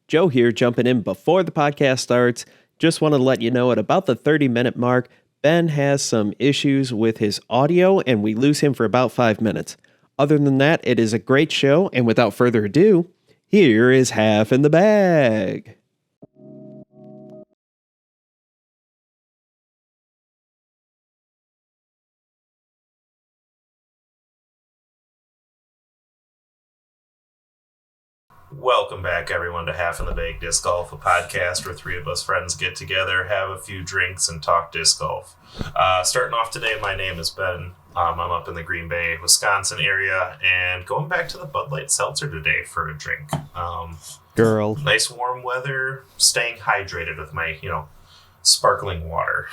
Joe here, jumping in before the podcast starts. Just want to let you know at about the 30-minute mark, Ben has some issues with his audio, and we lose him for about 5 minutes. Other than that, it is a great show, and without further ado, here is Half in the Bag. Welcome back, everyone, to Half in the Bag Disc Golf, a podcast where three of us friends get together, have a few drinks, and talk disc golf. Starting off today, my name is Ben. I'm up in the Green Bay, Wisconsin area, and going back to the Bud Light Seltzer today for a drink. Girl. Nice warm weather, staying hydrated with my, sparkling water.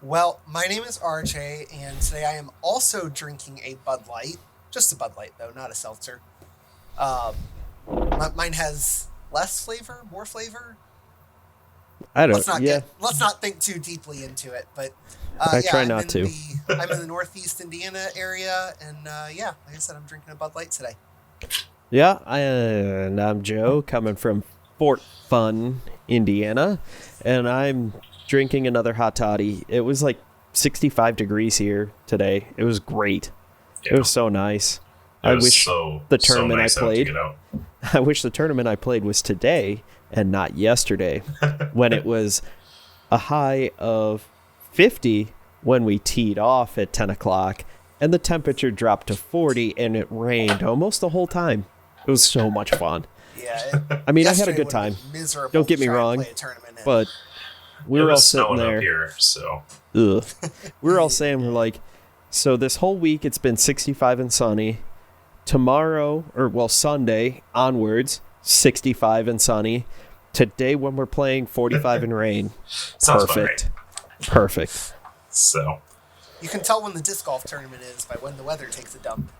Well, my name is RJ, and today I am also drinking a Bud Light. Just a Bud Light, though, not a seltzer. Mine has less flavor, more flavor. Let's not think too deeply into it, but I try not to. I'm in the Northeast Indiana area, and like I said, I'm drinking a Bud Light today. Yeah, and I'm Joe, coming from Fort Fun, Indiana, and I'm drinking another hot toddy. It was like 65 degrees here today. It was great. Yeah. It was so nice. I wish the tournament I played was today and not yesterday, when it was a high of 50 when we teed off at 10 o'clock, and the temperature dropped to 40, and it rained almost the whole time. It was so much fun. Yeah. I mean, I had a good time. Don't get me wrong, but we were all sitting there. Up here, so. We were all saying, we're like, so this whole week it's been 65 and sunny. Tomorrow, Sunday onwards, 65 and sunny. Today, when we're playing, 45 and rain. Sounds perfect. Right. Perfect. So. You can tell when the disc golf tournament is by when the weather takes a dump.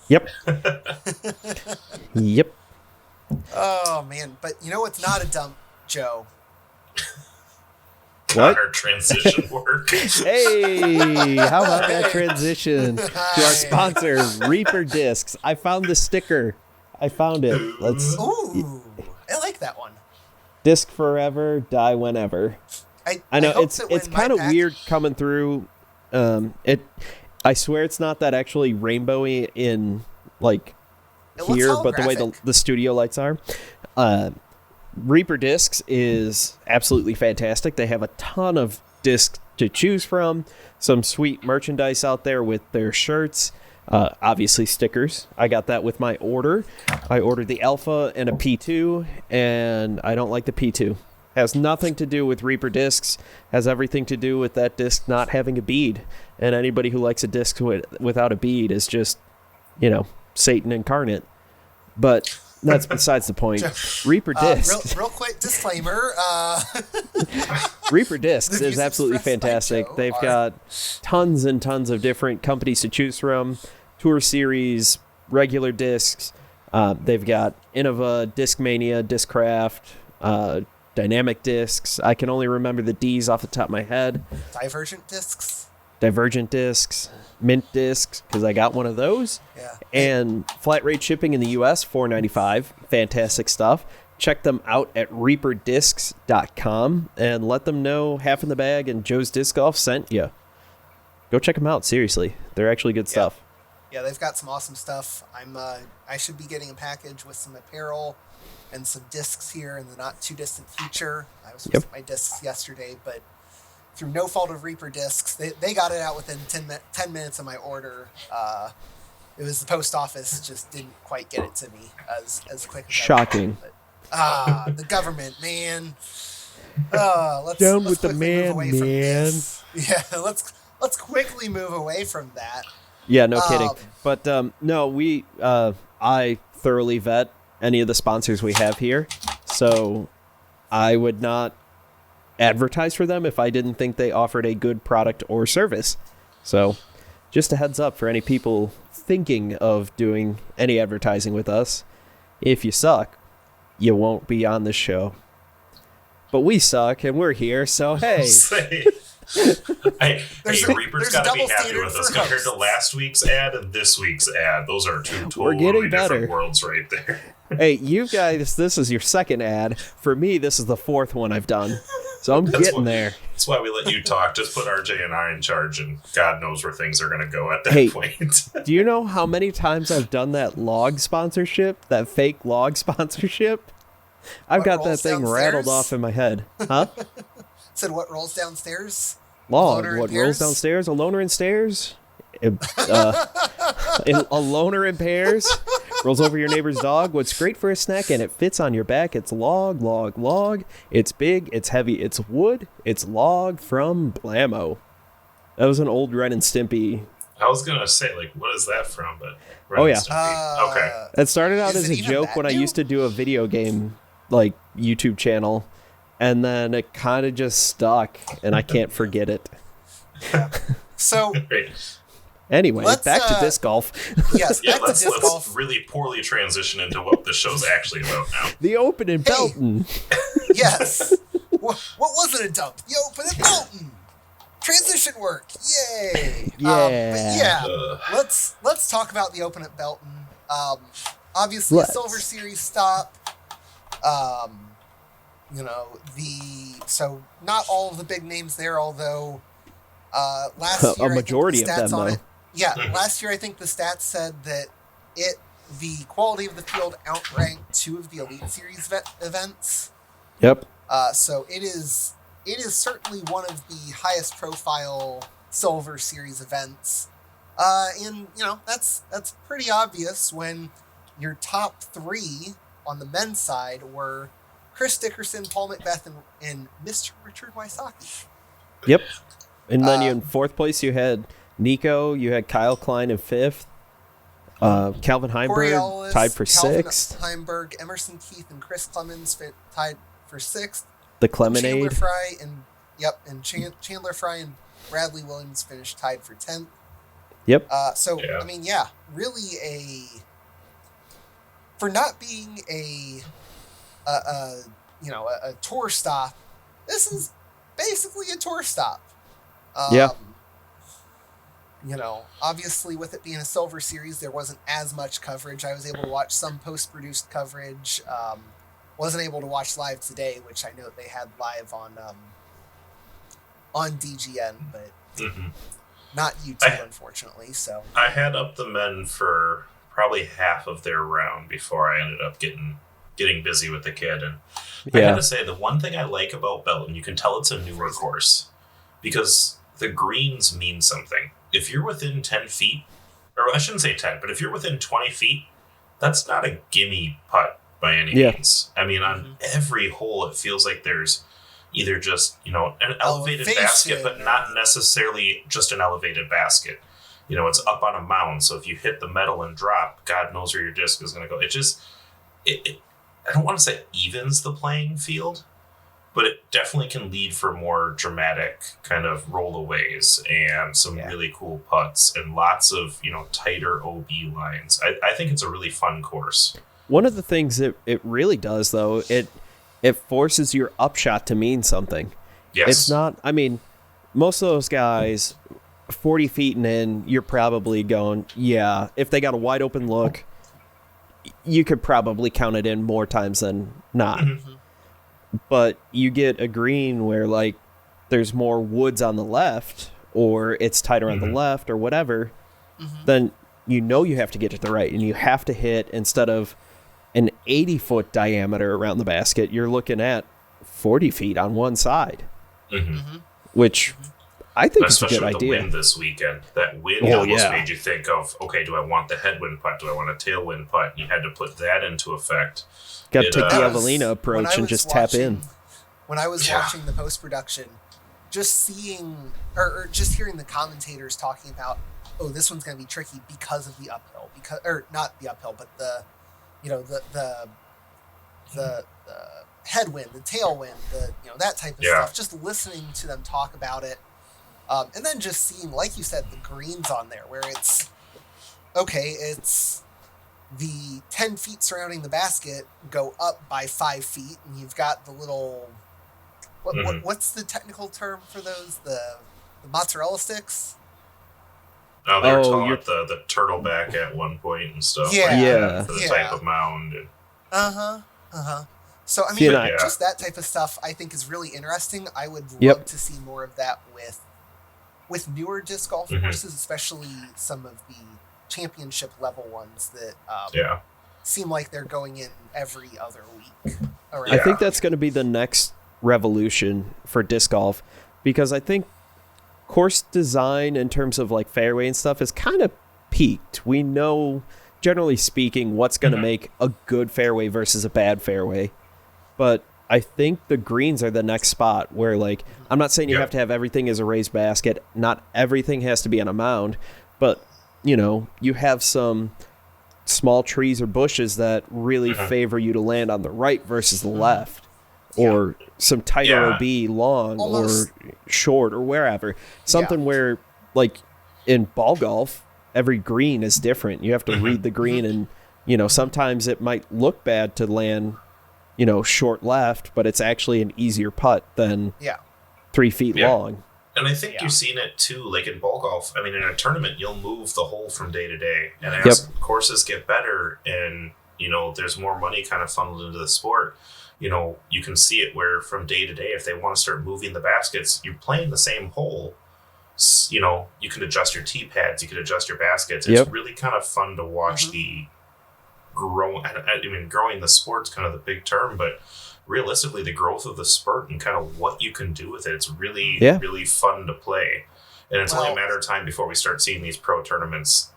Yep. Yep. Oh, man. But you know what's not a dump, Joe? What? Our transition work. Hey, how about that transition to our sponsor, Reaper Discs? I found the sticker. I found it. Ooh, I like that one. Disc forever, die whenever. I know it's kind of weird coming through. I swear it's not that actually rainbowy in here, but the way the studio lights are. Reaper Discs is absolutely fantastic. They have a ton of discs to choose from. Some sweet merchandise out there with their shirts. Obviously stickers. I got that with my order. I ordered the Alpha and a P2, and I don't like the P2. Has nothing to do with Reaper Discs. Has everything to do with that disc not having a bead. And anybody who likes a disc without a bead is just, Satan incarnate. But that's besides the point. Reaper Discs. Real quick disclaimer. Reaper Discs is absolutely fantastic. They've got tons and tons of different companies to choose from. Tour Series, regular discs. They've got Innova, Discmania, Discraft, Dynamic Discs. I can only remember the D's off the top of my head. Divergent discs, mint discs, because I got one of those. Yeah. And flat rate shipping in the U.S., $4.95. Fantastic stuff. Check them out at reaperdiscs.com and let them know Half in the Bag and Joe's Disc Golf sent you. Go check them out, seriously. They're actually good stuff. Yeah, they've got some awesome stuff. I should be getting a package with some apparel and some discs here in the not too distant future. I was with my discs yesterday, but through no fault of Reaper Discs, they got it out within 10 minutes of my order. It was the post office just didn't quite get it to me as quick as shocking. The government, man. Let's the man. Yeah, let's quickly move away from that. Yeah, no kidding. But no, I thoroughly vet any of the sponsors we have here, so I would not advertise for them if I didn't think they offered a good product or service. So just a heads up for any people thinking of doing any advertising with us. If you suck, you won't be on this show. But we suck and we're here, so hey. Reaper's got to be happy with us compared to last week's ad and this week's ad. Those are two totally different worlds right there. Hey, you guys, this is your second ad. For me, this is the fourth one I've done. So I'm getting there. That's why we let you talk. Just put RJ and I in charge, and God knows where things are going to go at that point. Do you know how many times I've done that log sponsorship? That fake log sponsorship? I've got that thing rattled off in my head. Huh? Said what rolls downstairs? Log. What rolls downstairs? A loner in stairs? A loner in pairs? Rolls over your neighbor's dog. What's great for a snack and it fits on your back? It's log, log, log. It's big, it's heavy, it's wood. It's log from Blammo. That was an old Ren and Stimpy. I was going to say, like, what is that from? But Ren and Stimpy. Okay. It started out as a joke when I used to do a video game, like, YouTube channel. And then it kind of just stuck, and I can't forget it. So... Anyway, back to disc golf. Yes, back to disc golf. Let's really poorly transition into what the show's actually about now. The Open in Belton. Yes. What wasn't a dump? The Open in Belton. Transition work. Yay. Let's talk about the Open at Belton. Obviously, a Silver Series stop. So not all of the big names there, although last year a majority of them though. Yeah, last year I think the stats said that the quality of the field outranked two of the Elite Series events. Yep. So it is certainly one of the highest profile Silver Series events. And that's pretty obvious when your top three on the men's side were Chris Dickerson, Paul McBeth, and Mr. Richard Wysocki. Yep. And then in fourth place you had Nico, you had Kyle Klein in fifth, Calvin Heimberg tied for sixth. Heimberg, Emerson Keith, and Chris Clemens tied for sixth. The Clemonade. Chandler Fry and Bradley Williams finished tied for 10th. Yep. Really for not being a tour stop, this is basically a tour stop. Obviously with it being a Silver Series, there wasn't as much coverage. I was able to watch some post-produced coverage. Wasn't able to watch live today, which I know they had live on DGN, but not YouTube, unfortunately. So I had up the men for probably half of their round before I ended up getting busy with the kid. And I had to say, the one thing I like about Belton, you can tell it's a newer course because the greens mean something. If you're within 10 feet, or I shouldn't say 10, but if you're within 20 feet, that's not a gimme putt by any means. I mean, on every hole, it feels like there's either just, an elevated basket, but not necessarily just an elevated basket. It's up on a mound, so if you hit the metal and drop, God knows where your disc is going to go. I don't want to say evens the playing field, but it definitely can lead for more dramatic kind of rollaways and some really cool putts and lots of, tighter OB lines. I think it's a really fun course. One of the things it really does, though, it forces your upshot to mean something. Yes. It's not, most of those guys, 40 feet and in, you're probably going, if they got a wide open look, you could probably count it in more times than not. Mm-hmm. But you get a green where, like, there's more woods on the left, or it's tighter on the left, or whatever, then you have to get to the right, and you have to hit, instead of an 80-foot diameter around the basket, you're looking at 40 feet on one side, which I think is a good idea. Especially with the wind this weekend. That wind almost made you think of, okay, do I want the headwind putt? Do I want a tailwind putt? You had to put that into effect. Got to take the Avelina approach and just tap in. When I was watching the post-production, just seeing, or just hearing the commentators talking about, this one's going to be tricky because of the uphill. Or not the uphill, but the headwind, the tailwind, that type of stuff. Just listening to them talk about it. And then just seeing, like you said, the greens on there, where it's the 10 feet surrounding the basket go up by 5 feet, and you've got the little, what's the technical term for those? The mozzarella sticks? Oh, they were talking about the turtleback at one point and stuff. For the type of mound. So, I mean, just that type of stuff I think is really interesting. I would love to see more of that with newer disc golf courses, especially some of the championship level ones that seem like they're going in every other week. I think that's going to be the next revolution for disc golf, because I think course design in terms of like fairway and stuff is kind of peaked. We know, generally speaking, what's going to make a good fairway versus a bad fairway. But I think the greens are the next spot where, like, I'm not saying you have to have everything as a raised basket. Not everything has to be on a mound, but, you know, you have some small trees or bushes that really favor you to land on the right versus the left, or some tighter OB long or short or wherever. Something where, like, in ball golf, every green is different. You have to read the green, and, you know, sometimes it might look bad to land, you know, short left, but it's actually an easier putt than 3 feet long. And I think you've seen it too, like in ball golf. I mean, in a tournament, you'll move the hole from day to day. And as courses get better and, you know, there's more money kind of funneled into the sport, you know, you can see it where from day to day, if they want to start moving the baskets, you're playing the same hole. You know, you can adjust your tee pads, you can adjust your baskets. It's really kind of fun to watch the growing the sport's kind of the big term, but realistically the growth of the sport and kind of what you can do with it, it's really really fun to play. And it's only a matter of time before we start seeing these pro tournaments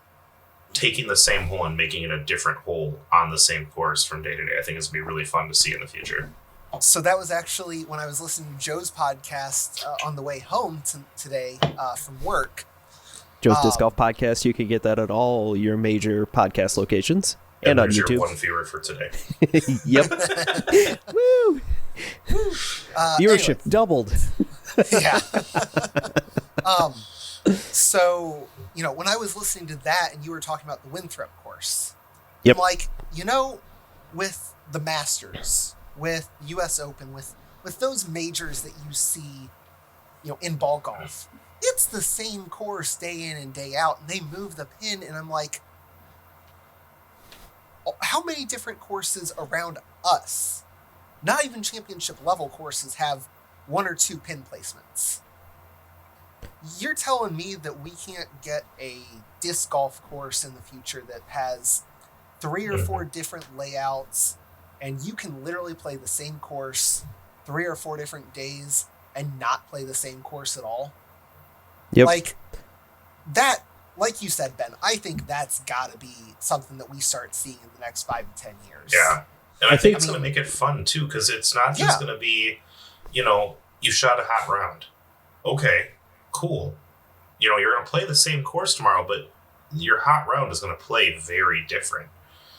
taking the same hole and making it a different hole on the same course from day to day. I think it's going to be really fun to see in the future. So that was actually when I was listening to Joe's podcast on the way home today from work. Joe's Disc Golf Podcast. You can get that at all your major podcast locations. And on YouTube. Your one viewer for today. Yep. Woo! Viewership doubled. So, you know, when I was listening to that and you were talking about the Winthrop course, I'm like, you know, with the Masters, with US Open, with those majors that you see, you know, in ball golf, it's the same course day in and day out, and they move the pin, and I'm like, how many different courses around us, not even championship level courses, have 1 or 2 pin placements? You're telling me that we can't get a disc golf course in the future that has 3 or 4 different layouts, and you can literally play the same course 3 or 4 different days and not play the same course at all? Like that. Like you said, Ben, I think that's got to be something that we start seeing in the next 5 to 10 years. Yeah. And I think it's going to make it fun, too, because it's not just going to be, you know, you shot a hot round. Okay, cool. You know, you're going to play the same course tomorrow, but your hot round is going to play very different.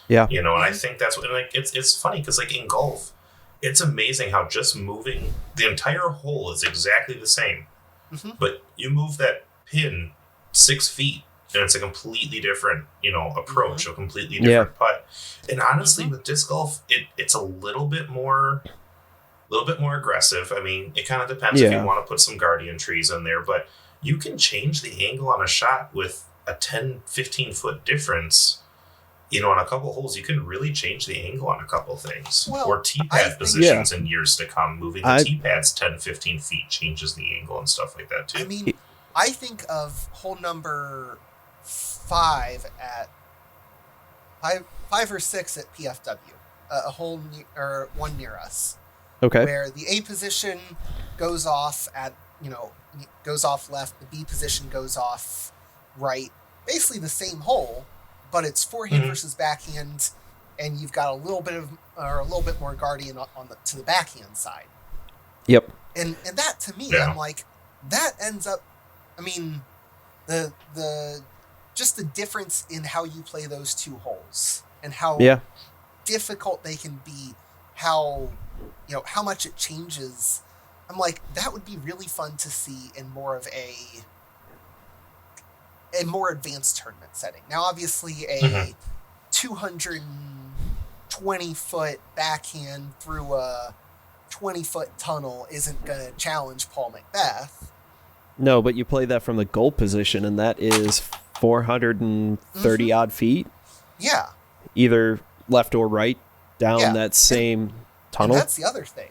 Yeah. You know, and I think that's what, and like, it's funny because, like, in golf, it's amazing how just moving the entire hole is exactly the same. But you move that pin 6 feet, and it's a completely different, you know, approach, a completely different putt. And honestly, with disc golf, it's a little bit more aggressive. I mean, it kind of depends if you want to put some guardian trees in there, but you can change the angle on a shot with a 10, 15 foot difference. You know, on a couple holes, you can really change the angle on a couple things. Or tee-pad positions in years to come. Moving the tee-pads 10, 15 feet changes the angle and stuff like that, too. I mean, I think of hole number 5 at 5 or 6 at PFW, a hole or one near us. Okay. Where the A position goes off at, you know, goes off left, the B position goes off right. Basically the same hole, but it's forehand versus backhand, and you've got a little bit more guardian on to the backhand side. Yep. And that to me, I'm like, that ends up, I mean, the just the difference in how you play those 2 holes and how difficult they can be, how, you know, how much it changes. I'm like, that would be really fun to see in more of a more advanced tournament setting. Now, obviously, a 220-foot backhand through a 20-foot tunnel isn't going to challenge Paul Macbeth. No, but you play that from the goal position, and that is 430 odd feet. Yeah. Either left or right. down that same tunnel. And that's the other thing.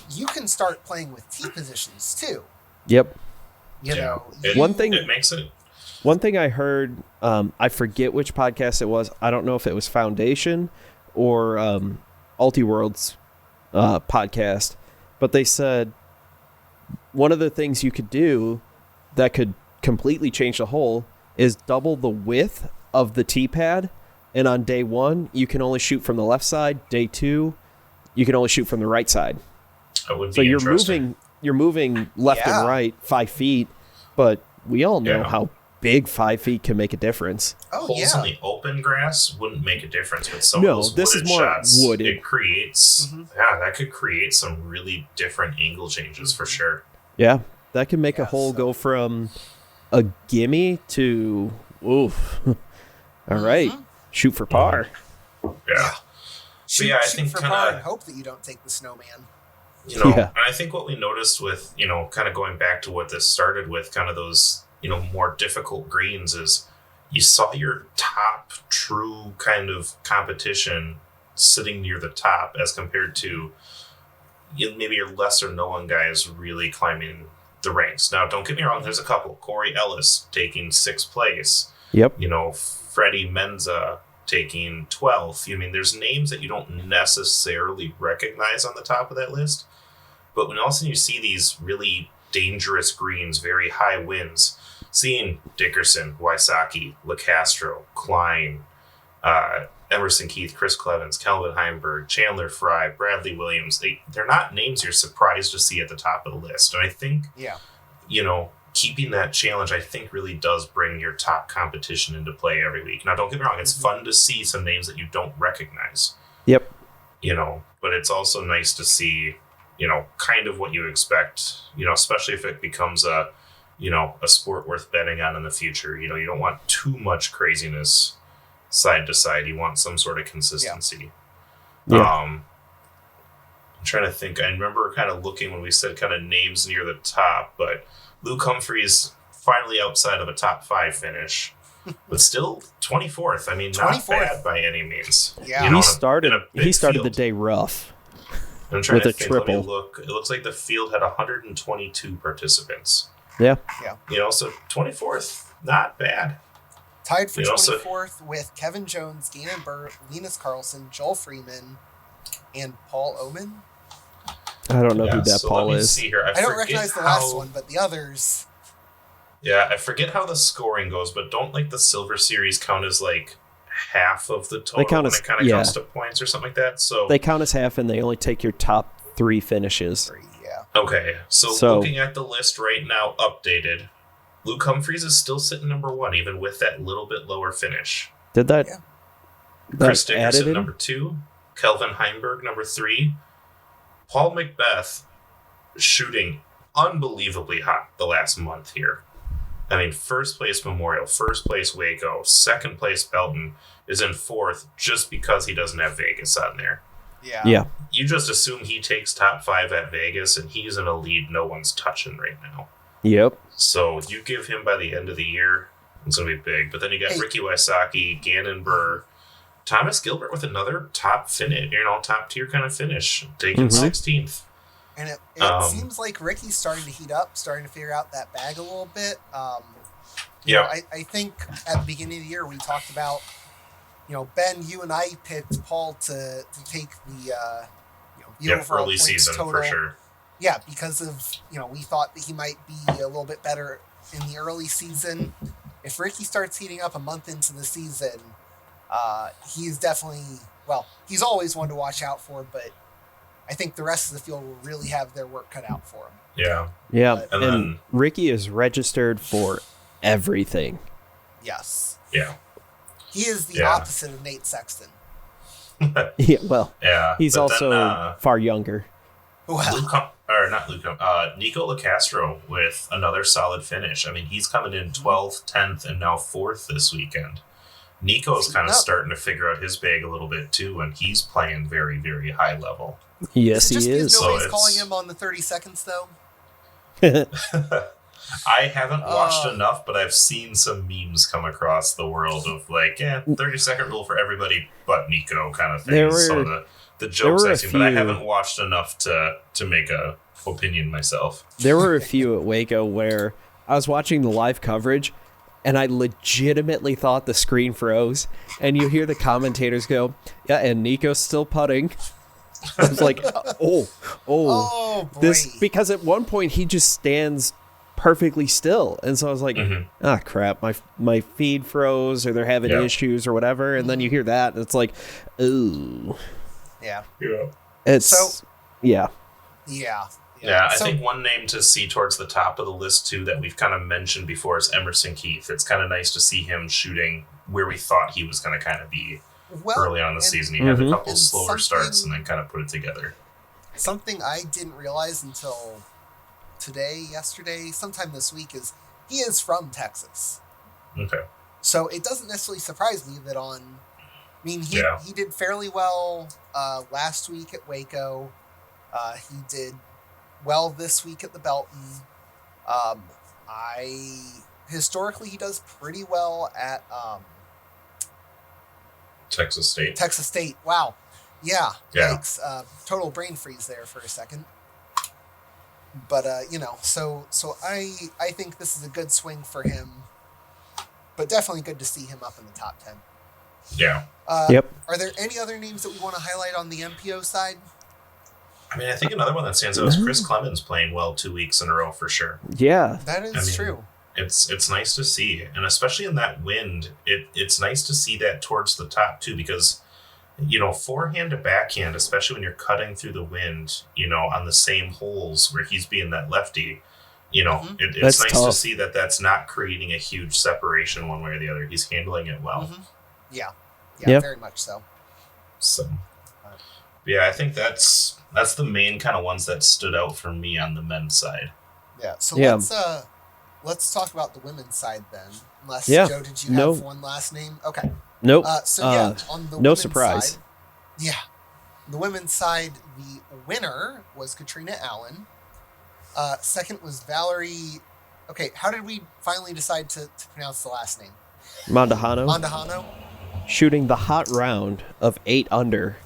You can start playing with tee positions too. Yep. You know, it makes it. One thing I heard, I forget which podcast it was. I don't know if it was Foundation or Ultiworld's podcast, but they said one of the things you could do that could completely change the hole is double the width of the tee pad. And on day 1, you can only shoot from the left side. Day 2, you can only shoot from the right side. That would be so you're moving left and right 5 feet, but we all know how big 5 feet can make a difference. Holes in the open grass wouldn't make a difference with some of those this is more shots. wooded. It creates, that could create some really different angle changes for sure. Yeah, that can make a hole go from a gimme to oof. All right, shoot for par. Yeah. Shoot I think for par and hope that you don't take the snowman. And I think what we noticed with, kind of going back to what this started with, kind of those, more difficult greens is you saw your top true kind of competition sitting near the top as compared to maybe your lesser known guys really climbing the ranks. Now, don't get me wrong. There's a couple. Corey Ellis taking 6th place. Yep. Freddie Menza taking 12th. There's names that you don't necessarily recognize on the top of that list. But when all of a sudden you see these really dangerous greens, very high winds, seeing Dickerson, Wysocki, LeCastro, Klein, Emerson Keith, Chris Clevens, Kelvin Heimberg, Chandler Fry, Bradley Williams, they're not names you're surprised to see at the top of the list. And I think, keeping that challenge, I think really does bring your top competition into play every week. Now, don't get me wrong. It's fun to see some names that you don't recognize. Yep. But it's also nice to see, kind of what you expect, especially if it becomes a sport worth betting on in the future. You don't want too much craziness side to side. You want some sort of consistency. Yeah. I'm trying to think. I remember kind of looking when we said kind of names near the top, but Luke Humphreys finally outside of a top 5 finish, but still 24th. Not 24th. Bad by any means. Yeah. He started the day rough. I'm trying with to a think. triple. Let me look. It looks like the field had 122 participants. Yeah. So 24th, not bad. Tied for 24th with Kevin Jones, Gannon Burr, Linus Carlson, Joel Freeman, and Paul Oman. I don't know who that Paul is. See here. I don't recognize the last one, but the others. Yeah, I forget how the scoring goes, but don't the Silver Series count as half of the total? They count as, when it kind of comes to points or something like that. So they count as half, and they only take your top 3 finishes. Okay, so looking at the list right now, updated, Luke Humphreys is still sitting number 1, even with that little bit lower finish. Did that? Yeah. Chris Dickerson number 2, Kelvin Heimberg number 3, Paul Macbeth shooting unbelievably hot the last month here. First place Memorial, first place Waco, second place Belton, is in 4th just because he doesn't have Vegas on there. Yeah. You just assume he takes top 5 at Vegas, and he's in a lead no one's touching right now. Yep. So you give him by the end of the year, it's going to be big. But then you got Ricky Wysocki, Gannon Burr, Thomas Gilbert with another top finish, top tier kind of finish, taking 16th. And it seems like Ricky's starting to heat up, starting to figure out that bag a little bit. I think at the beginning of the year we talked about, Ben, you and I picked Paul to take the overall early points season total. for sure. Yeah, because of we thought that he might be a little bit better in the early season. If Ricky starts heating up a month into the season, he's definitely he's always one to watch out for, but I think the rest of the field will really have their work cut out for him. Yeah. Yeah. And then Ricky is registered for everything. Yes. Yeah. He is the opposite of Nate Sexton. He's also far younger. Well, Nico LeCastro with another solid finish. He's coming in 12th, 10th, and now 4th this weekend. Nico's kind of starting to figure out his bag a little bit too, and he's playing very, very high level. Yes, he is. Nobody's calling him on the 30 seconds, though. I haven't watched enough, but I've seen some memes come across the world of 30-second rule for everybody but Nico kind of thing. Some of the jokes I've seen, but I haven't watched enough to make a opinion myself. There were a few at Waco where I was watching the live coverage and I legitimately thought the screen froze, and you hear the commentators go, yeah, and Nico's still putting. I was like, boy. This, because at one point he just stands perfectly still, and so I was like, crap, my feed froze, or they're having issues or whatever, and then you hear that and it's like, ooh. Yeah. It's Yeah, I think one name to see towards the top of the list, too, that we've kind of mentioned before is Emerson Keith. It's kind of nice to see him shooting where we thought he was going to kind of be early on in the season. He had a couple slower starts and then kind of put it together. Something I didn't realize until yesterday, sometime this week, is he is from Texas. Okay. So it doesn't necessarily surprise me that he did fairly well last week at Waco. He did well this week at the Belton. Historically he does pretty well at Texas State. Wow. Yeah. Yikes. Total brain freeze there for a second. But so I think this is a good swing for him. But definitely good to see him up in the top 10. Yeah. Are there any other names that we want to highlight on the MPO side? I mean, I think another one that stands out is Chris Clemens playing well 2 weeks in a row for sure. Yeah. That is true. It's nice to see. And especially in that wind, it's nice to see that towards the top too, because, forehand to backhand, especially when you're cutting through the wind, on the same holes where he's being that lefty, it's that's nice tough to see that that's not creating a huge separation one way or the other. He's handling it well. Yeah, very much so. So, yeah, I think that's the main kind of ones that stood out for me on the men's side. Yeah. So let's talk about the women's side then. Unless Joe, did you have one last name? Okay. Nope. On the no surprise. Side, the women's side, the winner was Katrina Allen. Second was Valerie. Okay, how did we finally decide to pronounce the last name? Mandahano. Shooting the hot round of 8 under,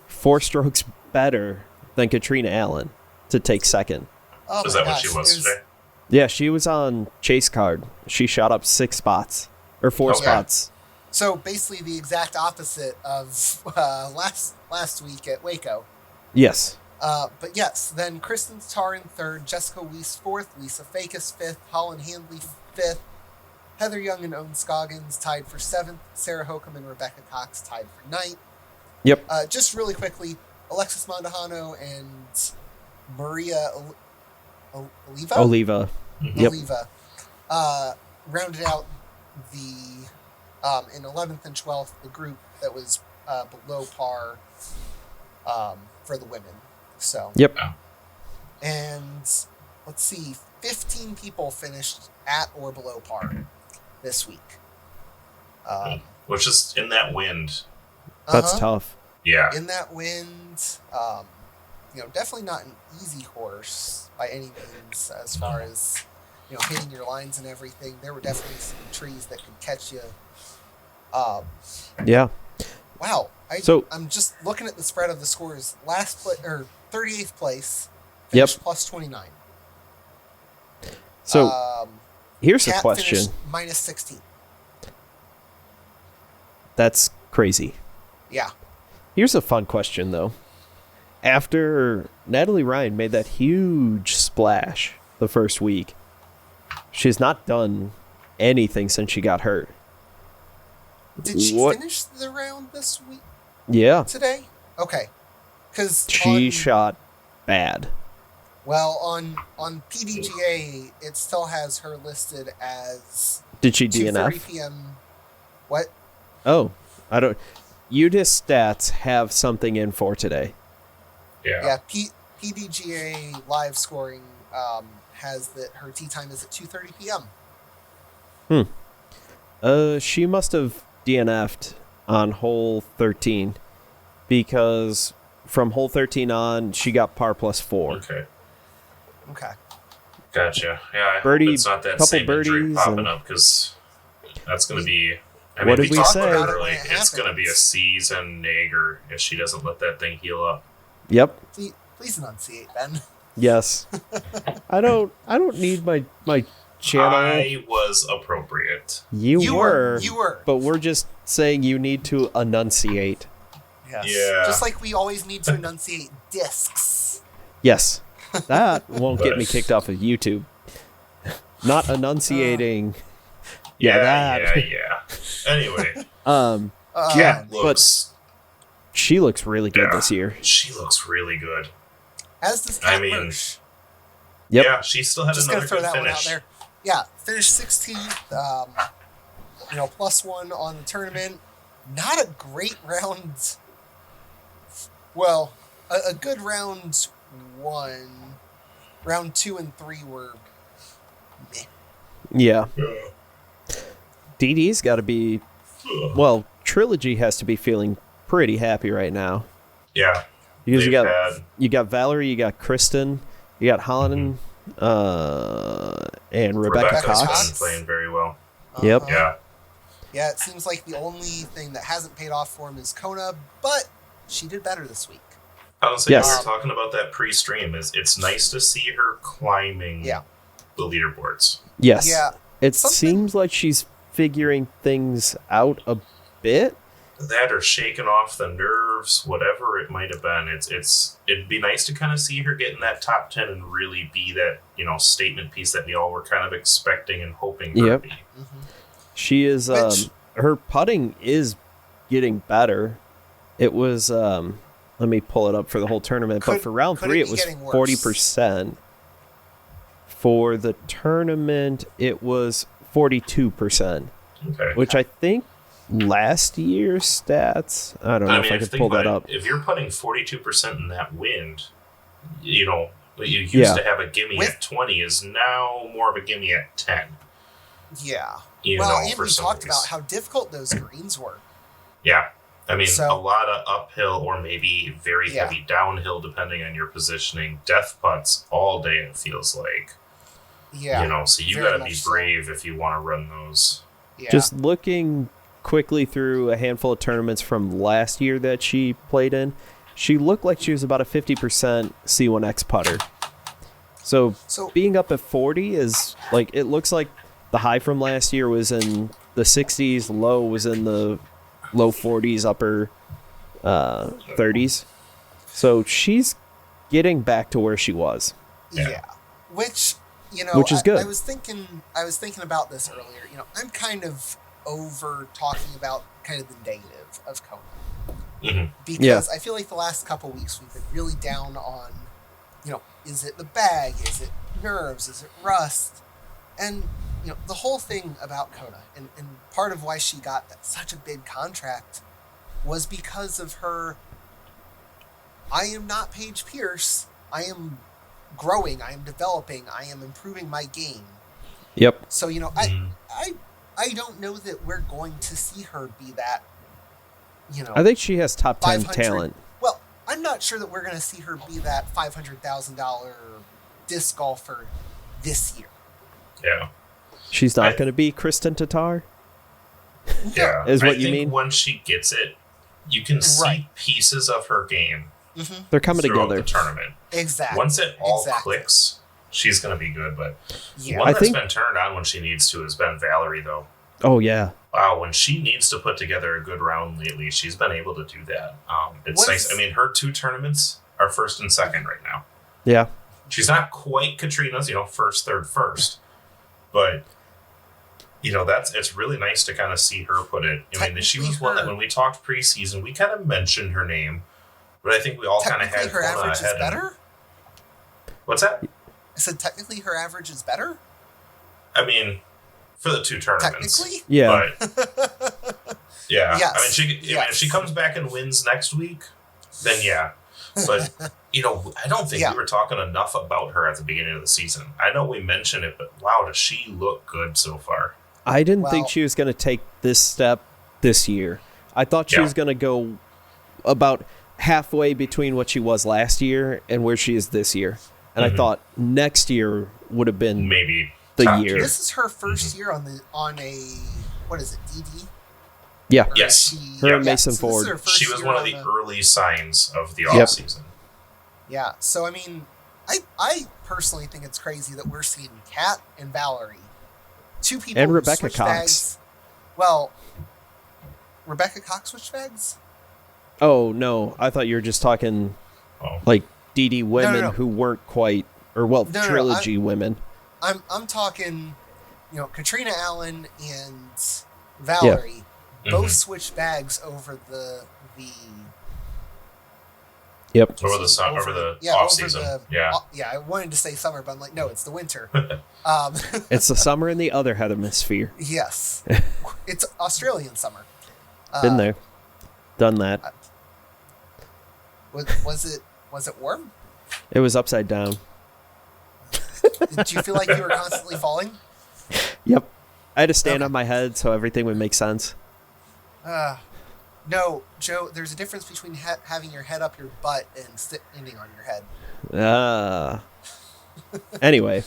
4 strokes better than Katrina Allen to take second. Oh, is that what she was today? Yeah, she was on chase card. She shot up 6 spots or 4 spots. So basically the exact opposite of last week at Waco. Yes. But yes, then Kristen Tarr in third, Jessica Weiss fourth, Lisa Fakis fifth, Holland Handley fifth, Heather Young and Owen Scoggins tied for 7th. Sarah Hokum and Rebecca Cox tied for 9th. Yep. Just really quickly, Alexis Mandahano and Maria Oliva. Yep. Oliva rounded out the in 11th and 12th the group that was below par for the women. So. Yep. And let's see, 15 people finished at or below par this week. Which is in that wind. That's tough. Yeah. In that wind, definitely not an easy course by any means as far as, hitting your lines and everything. There were definitely some trees that could catch you. Yeah. Wow. I'm just looking at the spread of the scores. 38th place, finished plus 29. So, here's a Cat question. Minus 16. That's crazy. Yeah. Here's a fun question, though. After Natalie Ryan made that huge splash the first week, she's not done anything since she got hurt. Did she finish the round this week? Yeah. Today? Okay. Because she shot bad. Well, on PDGA, it still has her listed as. Did she DNF? 2:30 p.m. What? Oh, I don't. UDIS stats have something in for today. Yeah. Yeah. PDGA live scoring has that her tee time is at 2:30 p.m. She must have DNF'd on hole 13 because from hole 13 on she got par plus 4. Okay. Gotcha. Yeah, I Birdie, hope it's not that couple same injury birdies popping and- up, because that's going to be... I What mean, did we talked say? about it When early. it It's going to be a happens. season nagger if she doesn't let that thing heal up. Yep. Please enunciate, Ben. Yes. I don't need my channel. I was appropriate. You were. But But we're just saying you need to enunciate. yes. Yeah. Just like we always need to enunciate discs. Yes. That won't get me But- kicked off of YouTube. Not enunciating. Yeah. that. Anyway, Yeah, looks... She looks really good Yeah. this year. She looks really good. As does I Kat mean, Mersch. Yep. Yeah, she still had Just gonna another throw good that one out finish. there. Yeah, finished 16th. +1 on the tournament. Not a great round. Well, a good round 1. Round 2 and 3 were meh. Yeah. Yeah. DD's got to be. Well, Trilogy has to be feeling pretty happy right now. Yeah. Because They've had- you got Valerie, you got Kristen, you got Holland, and Rebecca Rebecca's Cox. been playing very well. Yep. Yeah. Yeah, it seems like the only thing that hasn't paid off for him is Kona, but she did better this week. I was saying, Yes. we were talking about that pre-stream. It's nice to see her climbing Yeah. the leaderboards. Yes. Yeah. It Something- seems like she's figuring things out a bit. That or shaking off the nerves, whatever it might have been. It'd be nice to kind of see her get in that top 10 and really be that, statement piece that we all were kind of expecting and hoping her Yep. to be. She is. Which- Her putting is getting better. It was. Let me pull it up for the whole tournament. But for round could 3, it it be was getting worse? 40%. For the tournament, it was 42%, Okay. which I think last year's stats. I don't know if I could pull that up. If you're putting 42% in that wind, what you used Yeah. to have a gimme With- at 20 is now more of a gimme at 10. Yeah. You Well, know, and for we some talked reason. about how difficult those greens were. Yeah. I mean, So- a lot of uphill or maybe very Yeah. heavy downhill, depending on your positioning. Death putts all day, it feels like. Yeah. So you very got to be much so. brave if you want to run those. Yeah. Just looking quickly through a handful of tournaments from last year that she played in, she looked like she was about a 50% C1X putter. So being up at 40 is like, it looks like the high from last year was in the 60s, low was in the low 40s, upper 30s. So she's getting back to where she was. Yeah. Which Which is good. I was thinking about this earlier. I'm kind of over talking about kind of the negative of Kona. Mm-hmm. Because I feel like the last couple weeks we've been really down on, is it the bag? Is it nerves? Is it rust? And, the whole thing about Kona and part of why she got such a big contract was because of her, I am not Paige Pierce. I am growing. I am developing. I am improving my game. Yep. So, I don't know that we're going to see her be that, I think she has top 10 500 talent. Well, I'm not sure that we're going to see her be that $500,000 disc golfer this year. Yeah. She's not going to be Kristen Tatar? Yeah. Is what I you think mean? once she gets it, you can see Right. pieces of her game They're coming throughout together. the tournament. Exactly. Once it all Exactly. clicks, she's going to be good. But Yeah. one I that's think- been turned on when she needs to has been Valerie, though. Oh, yeah. Wow, when she needs to put together a good round lately, she's been able to do that. It's nice. I mean, her 2 tournaments are first and second right now. Yeah. She's not quite Katrina's, first, third, first. But, it's really nice to kind of see her put it. I mean, she was one that when we talked preseason, we kind of mentioned her name. But I think we all kind of Technically, had her Kona average is ahead. better? What's that? I said technically her average is better? I mean, for the 2 tournaments. Technically? Yeah. But, yeah. Yes. I mean, if she comes back and wins next week, then yeah. But, I don't think Yeah. we were talking enough about her at the beginning of the season. I know we mentioned it, but wow, does she look good so far? I didn't Well- think she was going to take this step this year. I thought she Yeah. was going to go about halfway between what she was last year and where she is this year. And I thought next year would have been maybe the year. This is her first year on a what is it, DD? Yeah. Or yes. Her and Mason Ford. She was one of the early signs of the off season. Yeah. So I mean, I personally think it's crazy that we're seeing Kat and Valerie, two people, and Rebecca Cox. Bags. Well, Rebecca Cox switched bags? Oh no, I thought you were just talking like DD women who weren't quite, or trilogy women. I'm talking, Katrina Allen and Valerie both switched bags over the over the off season. I wanted to say summer, but I'm like, no, it's the winter. It's the summer in the other hemisphere. Yes, it's Australian summer. Been there, done that. Was it warm? It was upside down. Did you feel like you were constantly falling? Yep. I had to stand on my head so everything would make sense. No, Joe, there's a difference between having your head up your butt and standing on your head. Anyway.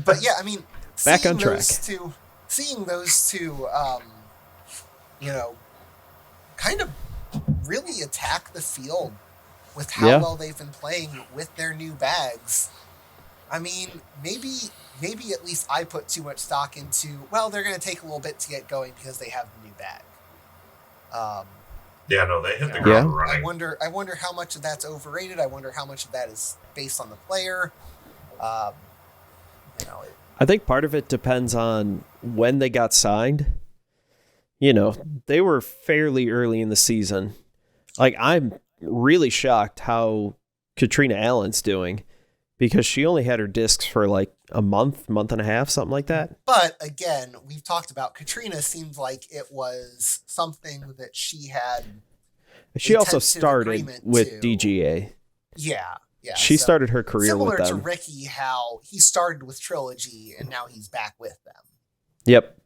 But yeah, I mean, back on track. Seeing those two, kind of really attack the field with how well they've been playing with their new bags. I mean, maybe at least I put too much stock into, they're going to take a little bit to get going because they have the new bag. They hit the ground running. I wonder how much of that's overrated. I wonder how much of that is based on the player. I think part of it depends on when they got signed. They were fairly early in the season. Like, I'm really shocked how Katrina Allen's doing, because she only had her discs for like a month and a half, something like that. But again, we've talked about Katrina. Seems like it was something that she had. She also started with DGA. Yeah. She started her career with them. Similar to Ricky, how he started with Trilogy and now he's back with them. Yep.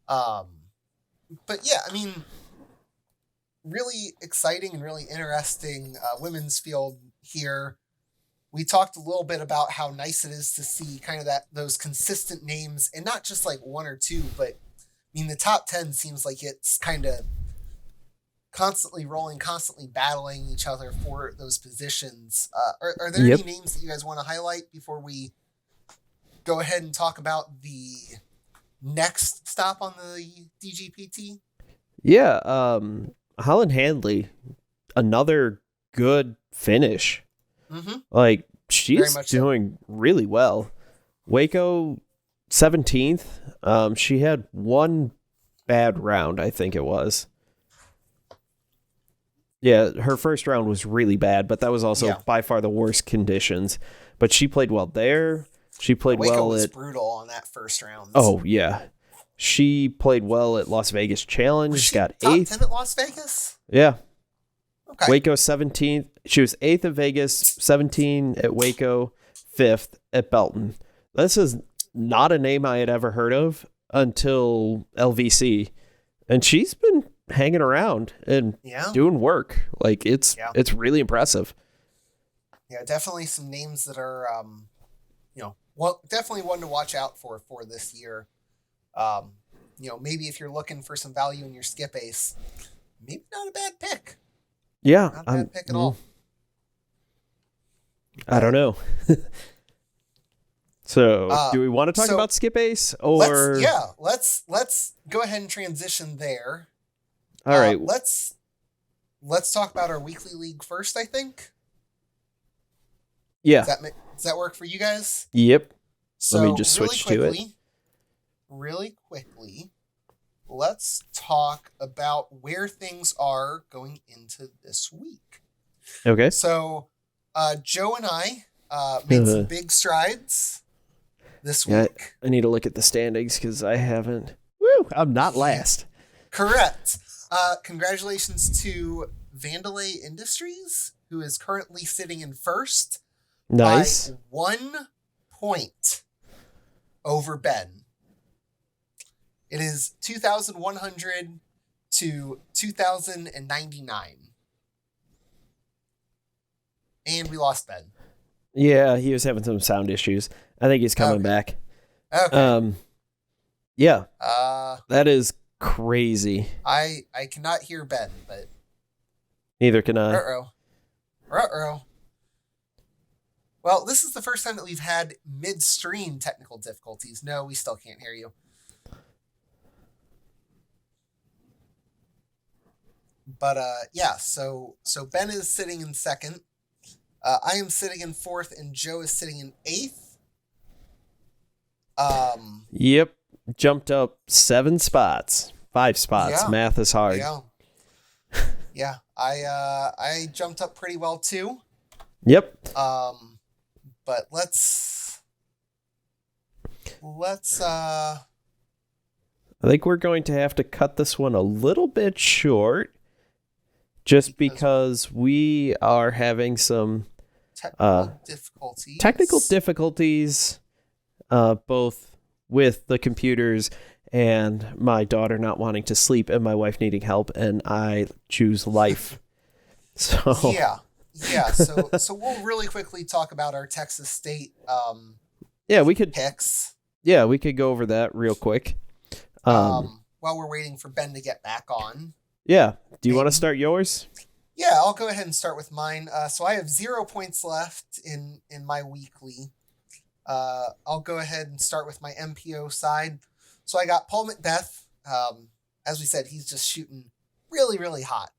But yeah, I mean, really exciting and really interesting women's field here. We talked a little bit about how nice it is to see kind of those consistent names, and not just like one or two, but I mean, the top 10 seems like it's kind of constantly rolling, constantly battling each other for those positions. Are there any names that you guys want to highlight before we go ahead and talk about the next stop on the DGPT? Yeah, Holland Handley, another good finish. Mm-hmm. Like, she's doing really well. Waco, 17th. She had one bad round, I think it was. Yeah, her first round was really bad, but that was also by far the worst conditions. But she played well there. She played Waco was brutal on that first round. Oh, yeah. She played well at Las Vegas Challenge. Was she got top 8th. 10 at Las Vegas? Yeah. Okay. Waco 17th. She was 8th at Vegas, 17 at Waco, 5th at Belton. This is not a name I had ever heard of until LVC. And she's been hanging around and doing work. Like, it's really impressive. Yeah, definitely some names that are, definitely one to watch out for this year. Maybe if you're looking for some value in your SkipAce, maybe not a bad pick. Yeah. Not a bad pick at all. I don't know. So, do we want to talk about SkipAce, or? Let's go ahead and transition there. All right. Let's talk about our weekly league first, I think. Yeah. Does that work for you guys? Yep. So let me just switch to it. Really quickly, let's talk about where things are going into this week. Okay. So, Joe and I made some big strides this week. I need to look at the standings because I haven't. Woo! I'm not last. Correct. Congratulations to Vandalay Industries, who is currently sitting in first. Nice. By 1 point over Ben. It is 2,100 to 2,099. And we lost Ben. Yeah, he was having some sound issues. I think he's coming back. Okay. Yeah. That is crazy. I cannot hear Ben, but neither can I. Uh-oh. Well, this is the first time that we've had midstream technical difficulties. No, we still can't hear you. But yeah, so Ben is sitting in second. I am sitting in fourth, and Joe is sitting in eighth. Yep, jumped up 7 spots, 5 spots. Yeah. Math is hard. Yeah. I jumped up pretty well too. Yep. But let's. I think we're going to have to cut this one a little bit short. Just because we are having some technical difficulties, both with the computers and my daughter not wanting to sleep and my wife needing help, and I choose life. So So we'll really quickly talk about our Texas State. We could picks. Yeah, we could go over that real quick. While we're waiting for Ben to get back on. Yeah. Do you want to start yours? Yeah, I'll go ahead and start with mine. So I have 0 points left in my weekly. I'll go ahead and start with my MPO side. So I got Paul Macbeth. As we said, he's just shooting really, really hot.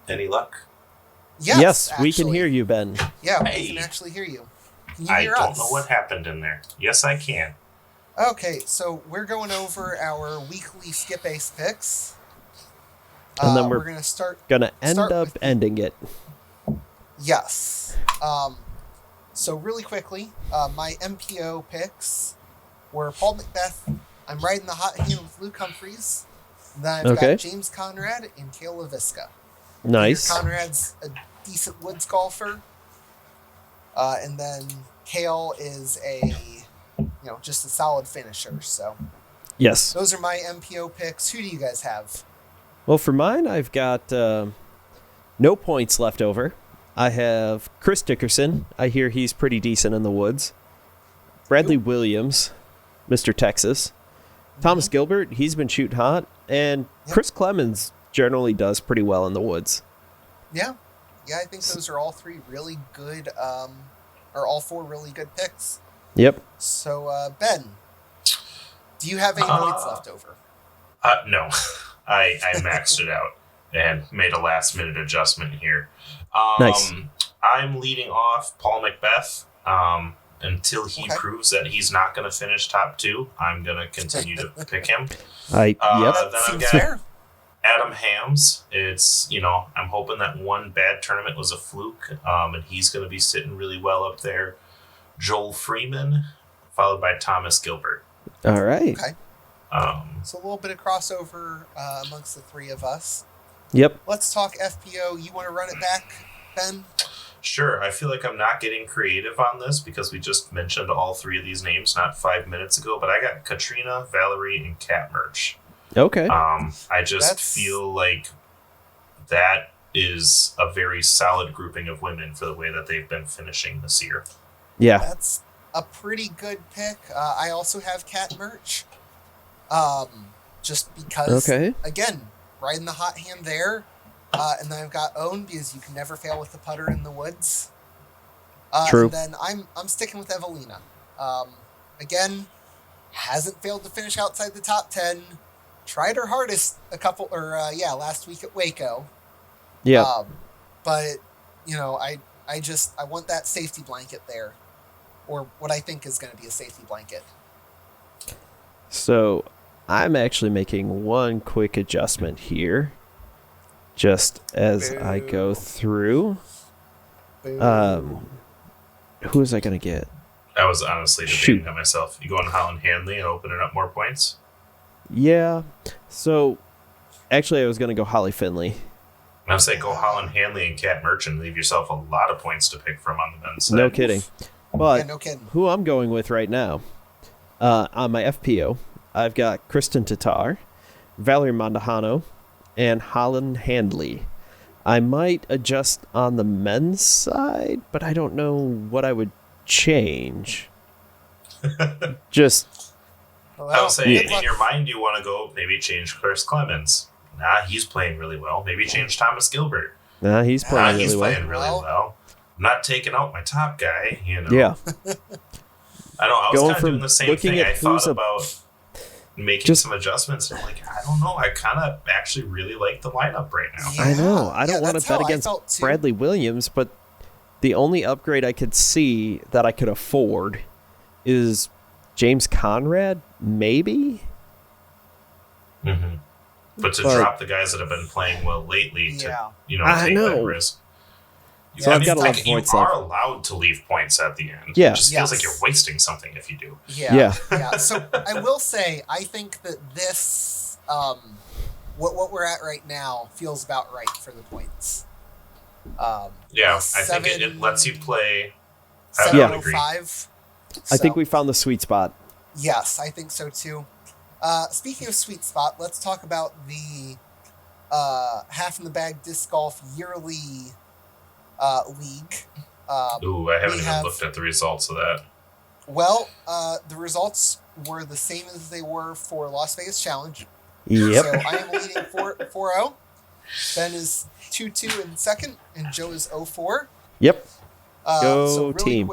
Any luck? Yes, we can hear you, Ben. Yeah, we can actually hear you. Can you hear us? I don't know what happened in there. Yes, I can. Okay, so we're going over our weekly SkipAce picks. And then we're gonna end up ending it. Yes. So really quickly, my MPO picks were Paul Macbeth. I'm riding the hot hand with Luke Humphreys. Then I've got James Conrad and Cale LaVisca. Nice. Conrad's a decent woods golfer. And then Cale is just a solid finisher. So yes, those are my MPO picks. Who do you guys have? Well, for mine, I've got no points left over. I have Chris Dickerson. I hear he's pretty decent in the woods. Bradley Williams, Mr. Texas. Thomas Gilbert, he's been shooting hot. And Chris Clemens generally does pretty well in the woods. Yeah. Yeah, I think those are all 3 really good, or all 4 really good picks. Yep. So, Ben, do you have any points left over? No. I maxed it out and made a last-minute adjustment here. Nice. I'm leading off Paul Macbeth. Until he proves that he's not going to finish top 2, I'm going to continue to pick him. Yep. Then I've got Adam Hams. It's, I'm hoping that one bad tournament was a fluke, and he's going to be sitting really well up there. Joel Freeman, followed by Thomas Gilbert. All right. Okay. So a little bit of crossover amongst the 3 of us. Yep. Let's talk FPO. You want to run it back, Ben? Sure. I feel like I'm not getting creative on this because we just mentioned all 3 of these names not 5 minutes ago, but I got Katrina, Valerie, and Cat Merch. Okay. I just feel like that is a very solid grouping of women for the way that they've been finishing this year. Yeah. That's a pretty good pick. I also have Cat Merch. Just because, again, riding the hot hand there. And then I've got Own because you can never fail with the putter in the woods. True. And then I'm sticking with Evelina. Again, hasn't failed to finish outside the top 10. Tried her hardest last week at Waco. Yeah. But I want that safety blanket there, or what I think is going to be a safety blanket. So I'm actually making one quick adjustment here, just as I go through. Who was I going to get? I was honestly debating that myself. You going Holland Hanley and opening up more points? Yeah. So actually, I was going to go Holly Finley. I was saying go Holland Hanley and Cat Merchant. Leave yourself a lot of points to pick from on the men's side. No kidding. But yeah, no kidding. Who I'm going with right now, on my FPO, I've got Kristen Tatar, Valerie Mondahano, and Holland Handley. I might adjust on the men's side, but I don't know what I would change. Just. Well, I would say in your mind you want to go maybe change Chris Clemens. Nah, he's playing really well. Maybe change Thomas Gilbert. Nah, he's playing really well. Playing really well. I'm not taking out my top guy, Yeah. I know. I was kind of doing the same thing. I thought about making some adjustments. And I'm like, I don't know. I kind of actually really like the lineup right now. Yeah. I know. I don't want to bet against Bradley Williams, but the only upgrade I could see that I could afford is James Conrad, maybe? Mm-hmm. But to drop the guys that have been playing well lately to, take that risk. So I've got a lot of points left. You are allowed to leave points at the end. Yeah. It just feels like you're wasting something if you do. Yeah. So I will say, I think that this, what we're at right now feels about right for the points. I think it lets you play 705. I think we found the sweet spot. Yes, I think so too. Speaking of sweet spot, let's talk about the Half in the Bag Disc Golf yearly league. I haven't even looked at the results of that. Well, the results were the same as they were for Las Vegas Challenge. Yep. So I am leading 4-0. Ben is 2-2 in second, and Joe is 0-4. Yep. So really team.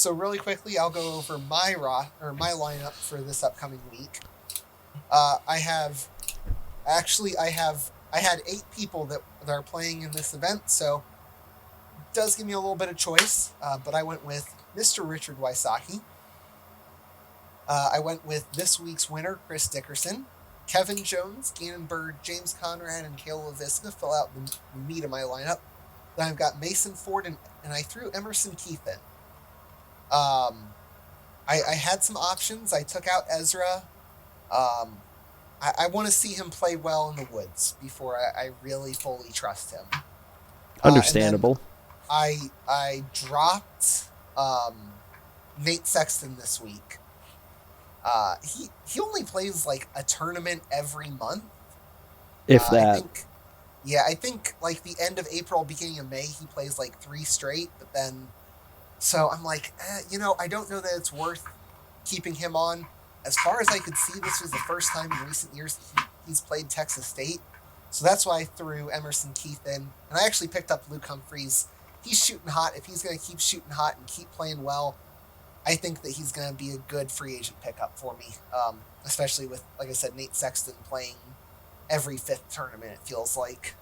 Really quickly, I'll go over my lineup for this upcoming week. I had 8 people that are playing in this event, so it does give me a little bit of choice. But I went with Mr. Richard Wysocki. I went with this week's winner, Chris Dickerson. Kevin Jones, Gannon Bird, James Conrad, and Kayla LaVisca fill out the meat of my lineup. Then I've got Mason Ford, and I threw Emerson Keith in. I had some options. I took out Ezra. I want to see him play well in the woods before I really fully trust him. Understandable. I dropped Nate Sexton this week. He only plays like a tournament every month. If that. I think like the end of April, beginning of May, he plays like 3 straight, but then... So I'm like, I don't know that it's worth keeping him on. As far as I could see, this was the first time in recent years he's played Texas State. So that's why I threw Emerson Keith in. And I actually picked up Luke Humphreys. He's shooting hot. If he's going to keep shooting hot and keep playing well, I think that he's going to be a good free agent pickup for me. Especially with, like I said, Nate Sexton playing every 5th tournament, it feels like.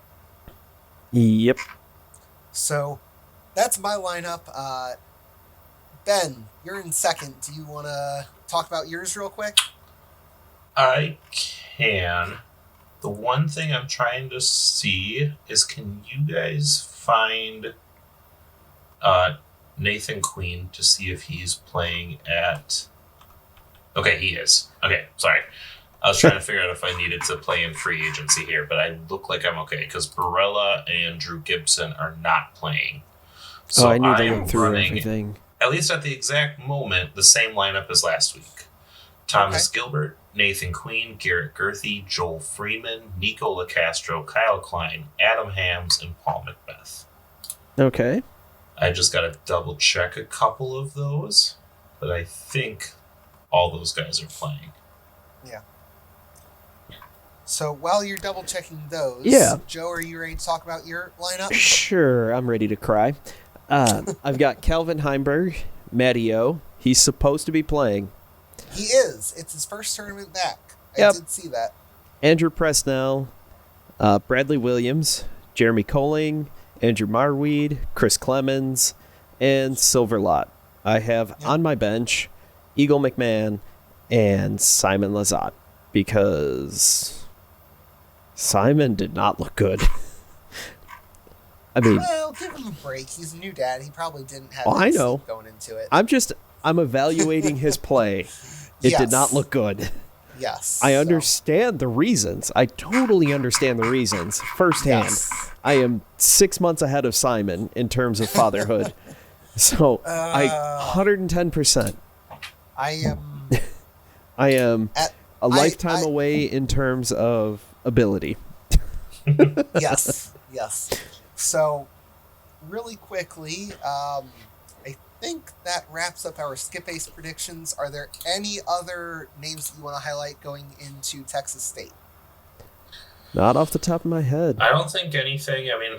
Yep. So that's my lineup. Ben, you're in second. Do you want to talk about yours real quick? I can. The one thing I'm trying to see is, can you guys find Nathan Queen to see if he's playing at... Okay, he is. Okay, sorry. I was trying to figure out if I needed to play in free agency here, but I look like I'm okay because Barella and Drew Gibson are not playing. So I need to look through everything. At least at the exact moment, the same lineup as last week. Thomas Gilbert, Nathan Queen, Garrett Gerthy, Joel Freeman, Nico LaCastro, Kyle Klein, Adam Hams, and Paul Macbeth. Okay. I just got to double check a couple of those, but I think all those guys are playing. Yeah. So while you're double checking those, Joe, are you ready to talk about your lineup? Sure, I'm ready to cry. I've got Calvin Heimberg, Matteo. He's supposed to be playing. He is. It's his first tournament back. I did see that. Andrew Presnell, Bradley Williams, Jeremy Colling, Andrew Marweed, Chris Clemens, and Silverlot. I have on my bench Eagle McMahon and Simon Lazat because Simon did not look good. I mean, well, give him a break. He's a new dad. He probably didn't have I know. Going into it. I'm evaluating his play. It did not look good. Yes. I understand the reasons. I totally understand the reasons firsthand. Yes. I am 6 months ahead of Simon in terms of fatherhood. So I 110%. I am a lifetime away in terms of ability. Yes. So, really quickly, I think that wraps up our SkipAce predictions. Are there any other names that you want to highlight going into Texas State? Not off the top of my head. I don't think anything. I mean,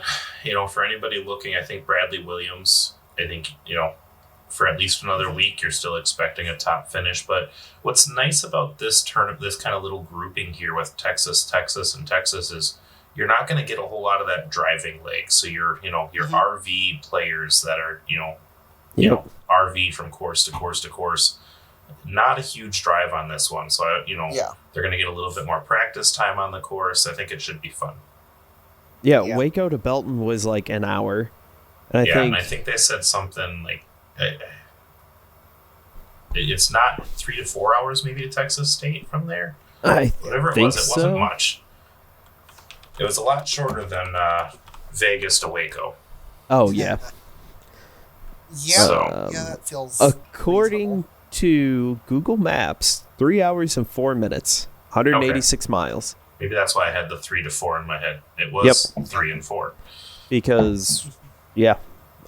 for anybody looking, I think Bradley Williams, for at least another week, you're still expecting a top finish. But what's nice about this kind of little grouping here with Texas, and Texas is you're not going to get a whole lot of that driving leg. So your RV players that are, RV from course to course to course, not a huge drive on this one. So, they're going to get a little bit more practice time on the course. I think it should be fun. Yeah, Waco to Belton was like an hour. And I think they said something like it's not 3 to 4 hours maybe to Texas State from there. Whatever it was, it wasn't much. It was a lot shorter than Vegas to Waco. Oh, yeah. That feels according reasonable. To Google Maps, 3 hours and 4 minutes, 186 miles. Maybe that's why I had the 3 to 4 in my head. It was 3 and 4. Because,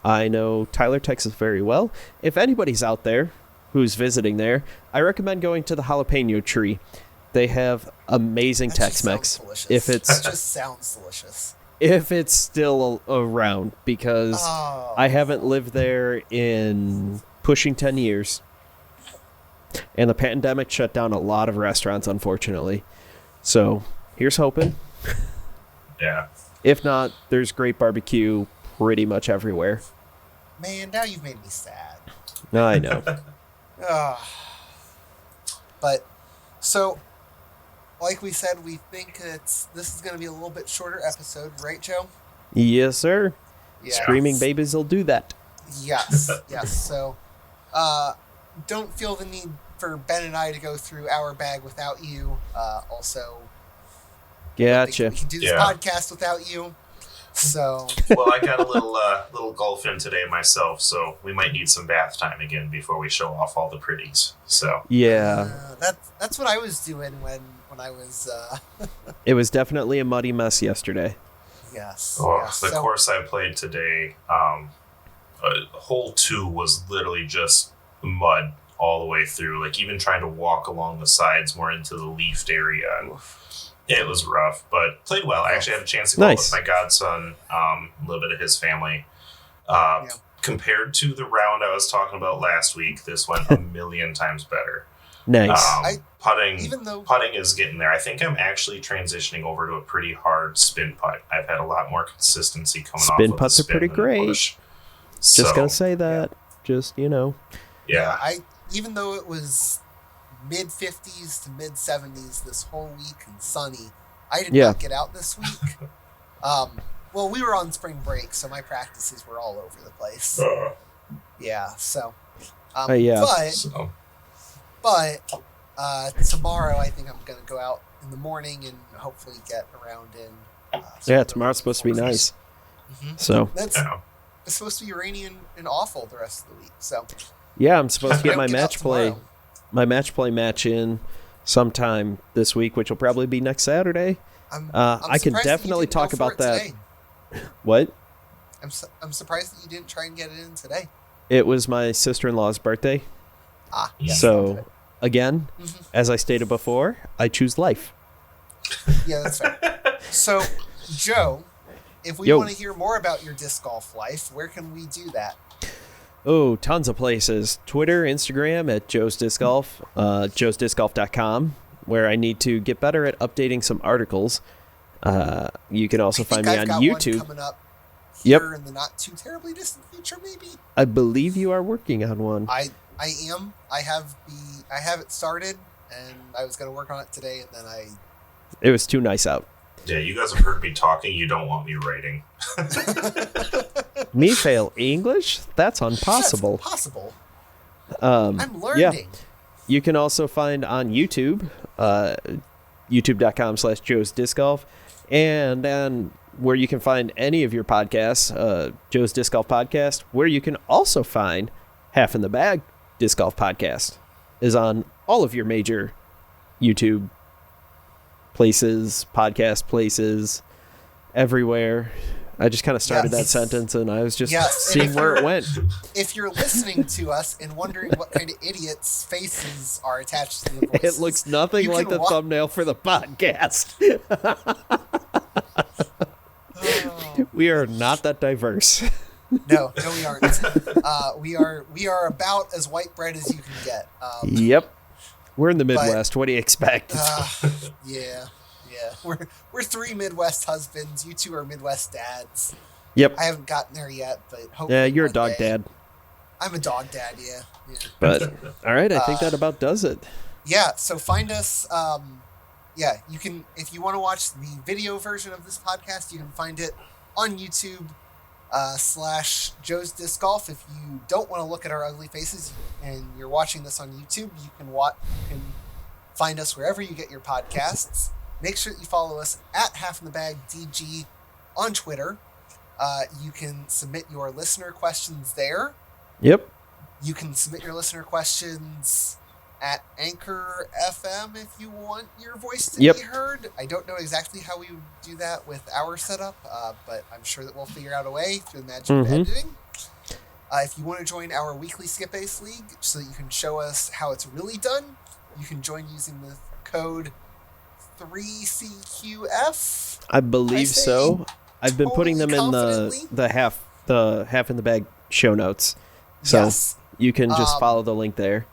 I know Tyler, Texas very well. If anybody's out there who's visiting there, I recommend going to the Jalapeno Tree. They have amazing Tex-Mex. If it just sounds delicious. If it's still around, because I haven't lived there in pushing 10 years. And the pandemic shut down a lot of restaurants, unfortunately. So, here's hoping. Yeah. If not, there's great barbecue pretty much everywhere. Man, now you've made me sad. I know. But, so, like we said, we think this is going to be a little bit shorter episode, right, Joe? Yes, sir. Yes. Screaming babies will do that. Yes. So, don't feel the need for Ben and I to go through our bag without you. Also, gotcha. We can do this podcast without you. So, well, I got a little golf in today myself, so we might need some bath time again before we show off all the pretties. So that's what I was doing when I was. It was definitely a muddy mess yesterday. Yes. The course I played today, hole 2 was literally just mud all the way through. Like even trying to walk along the sides more into the leafed area. It was rough, but played well. I actually had a chance to go with my godson, a little bit of his family. Compared to the round I was talking about last week, this went a million times better. Nice. Putting is getting there. I think I'm actually transitioning over to a pretty hard spin putt. I've had a lot more consistency coming off of spin putts are pretty great. Just gonna say that. Just Yeah. Even though it was mid-50s to mid-70s this whole week and sunny, I did not get out this week. Well, we were on spring break, so my practices were all over the place. So. But tomorrow I think I'm going to go out in the morning and hopefully get around in. Tomorrow's supposed to be nice. Mm-hmm. So it's supposed to be rainy and awful the rest of the week. So I'm supposed to get my match play match in sometime this week, which will probably be next Saturday. I can definitely talk about that. Today. What? I'm surprised that you didn't try and get it in today. It was my sister-in-law's birthday. Yes. So, again, as I stated before, I choose life. Yeah, that's fair. So, Joe, if we want to hear more about your disc golf life, where can we do that? Oh, tons of places. Twitter, Instagram at Joe's Disc Golf, joesdiscgolf.com, where I need to get better at updating some articles. You can also find me on YouTube. One coming up here in the not too terribly distant future, maybe. I believe you are working on one. I am. I have it started, and I was going to work on it today, and then It was too nice out. Yeah, you guys have heard me talking. You don't want me writing. Me fail English? That's impossible. That's impossible. I'm learning. Yeah. You can also find on YouTube, youtube.com/Joe's Disc Golf, and then where you can find any of your podcasts, Joe's Disc Golf Podcast, where you can also find Half in the Bag Disc Golf Podcast, is on all of your major YouTube places, podcast places, everywhere. I just kind of started that sentence, and I was just seeing where it went. If you're listening to us and wondering what kind of idiots' faces are attached to the voices, it looks nothing like the thumbnail for the podcast. We are not that diverse. No, we aren't. We are about as white bread as you can get. Yep. We're in the Midwest. What do you expect? Yeah. We're three Midwest husbands. You two are Midwest dads. Yep. I haven't gotten there yet, but hopefully. Yeah, you're a dog dad. I'm a dog dad, yeah. But all right, I think that about does it. Yeah, so find us. You can, if you want to watch the video version of this podcast, you can find it on YouTube / Joe's Disc Golf. If you don't want to look at our ugly faces and you're watching this on YouTube, you can find us wherever you get your podcasts. Make sure that you follow us at Half in the Bag DG on Twitter. You can submit your listener questions there. Yep. You can submit your listener questions at Anchor FM if you want your voice to be heard. I don't know exactly how we would do that with our setup, but I'm sure that we'll figure out a way through the magic of editing. If you want to join our weekly SkipAce League so that you can show us how it's really done, you can join using the code 3CQF. I believe so. I've been putting them in the half in the bag show notes. So you can just follow the link there.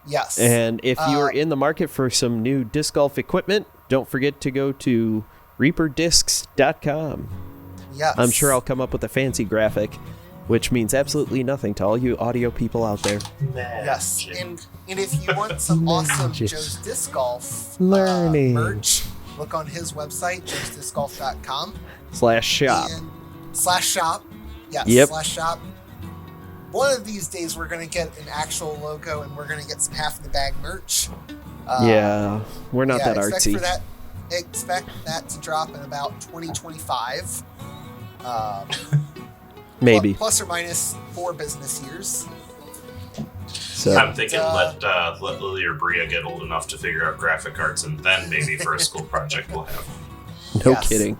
Yes. And if you're in the market for some new disc golf equipment, don't forget to go to reaperdiscs.com. Yes. I'm sure I'll come up with a fancy graphic, which means absolutely nothing to all you audio people out there. Yes. And if you want some awesome Joe's Disc Golf merch, look on his website, joesdiscgolf.com. /shop. /shop. Yes. /shop. One of these days, we're going to get an actual logo, and we're going to get some Half in the Bag merch. We're not that artsy. Expect that to drop in about 2025. Maybe. Plus or minus 4 business years. So I'm thinking let Lily or Bria get old enough to figure out graphic arts, and then maybe for a school project we'll have one. No kidding.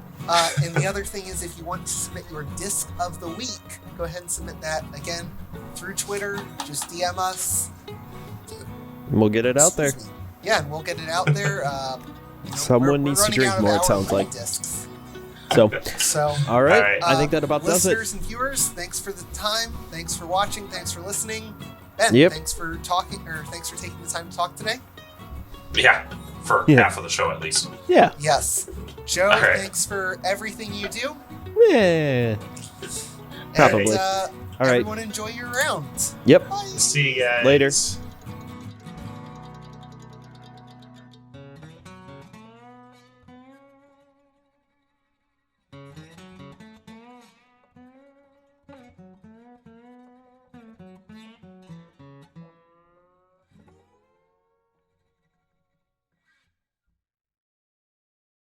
And the other thing is, if you want to submit your disc of the week, go ahead and submit that again through Twitter. Just DM us. And we'll get it out there. Yeah, and we'll get it out there. Someone needs to drink more, it sounds like. Discs. So, all right. I think that about does it. Listeners and viewers, thanks for the time. Thanks for watching. Thanks for listening. Ben, thanks for taking the time to talk today. Yeah, for half of the show at least. Yeah. Yes. Joe, thanks for everything you do. Yeah. Probably. And, all right. Everyone enjoy your rounds. Yep. Bye. See you guys Later.